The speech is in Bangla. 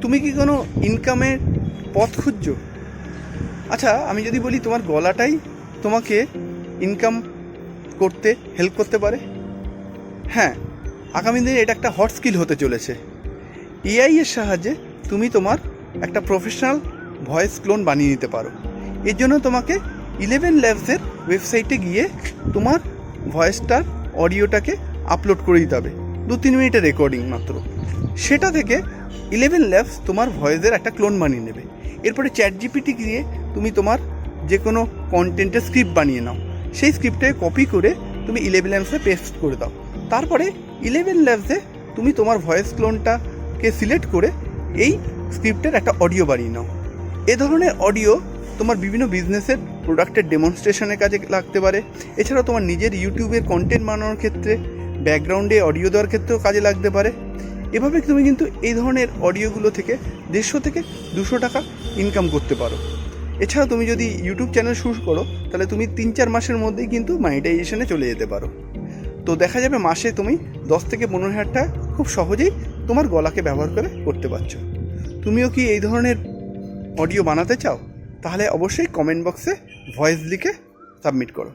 তুমি কি কোনো ইনকামের পথ খুঁজছো? আচ্ছা, আমি যদি বলি তোমার গলাটাই তোমাকে ইনকাম করতে হেল্প করতে পারে। হ্যাঁ, আগামী দিনে এটা একটা হট স্কিল হতে চলেছে। এআই এর সাহায্যে তুমি তোমার একটা প্রফেশনাল ভয়েস ক্লোন বানিয়ে নিতে পারো। এর জন্য তোমাকে 11 ল্যাবসের ওয়েবসাইটে গিয়ে তোমার ভয়েসটার অডিওটাকে আপলোড করে দিতে হবে, 2-3 মিনিটের রেকর্ডিং মাত্র। সেটা থেকে 11 ল্যাবস তোমার ভয়েসের একটা ক্লোন বানিয়ে নেবে। এরপরে চ্যাটজিপিটি দিয়ে তুমি তোমার যে কোনো কন্টেন্টের স্ক্রিপ্ট বানিয়ে নাও, সেই স্ক্রিপ্টটাকে কপি করে তুমি 11 ল্যাবসে পেস্ট করে দাও। তারপরে 11 ল্যাবসে তুমি তোমার ভয়েস ক্লোনটাকে সিলেক্ট করে এই স্ক্রিপ্টের একটা অডিও বানিয়ে নাও। এ ধরনের অডিও তোমার বিভিন্ন বিজনেসের প্রোডাক্টের ডেমনস্ট্রেশনের কাজে লাগতে পারে। এছাড়াও তোমার নিজের ইউটিউবের কন্টেন্ট বানানোর ক্ষেত্রে, ব্যাকগ্রাউন্ডে অডিও দেওয়ার ক্ষেত্রেও কাজে লাগতে পারে। এভাবে তুমি কিন্তু এই ধরনের অডিওগুলো থেকে 150 থেকে 200 টাকা ইনকাম করতে পারো। এছাড়াও তুমি যদি ইউটিউব চ্যানেল শুরু করো, তাহলে তুমি 3-4 মাসের মধ্যেই কিন্তু মনিটাইজেশনে চলে যেতে পারো। তো দেখা যাবে মাসে তুমি 10 থেকে 15,000 টাকা খুব সহজেই তোমার গলাকে ব্যবহার করে করতে পারছো। তুমিও কি এই ধরনের অডিও বানাতে চাও? তাহলে অবশ্যই কমেন্ট বক্সে ভয়েস লিখে সাবমিট করো।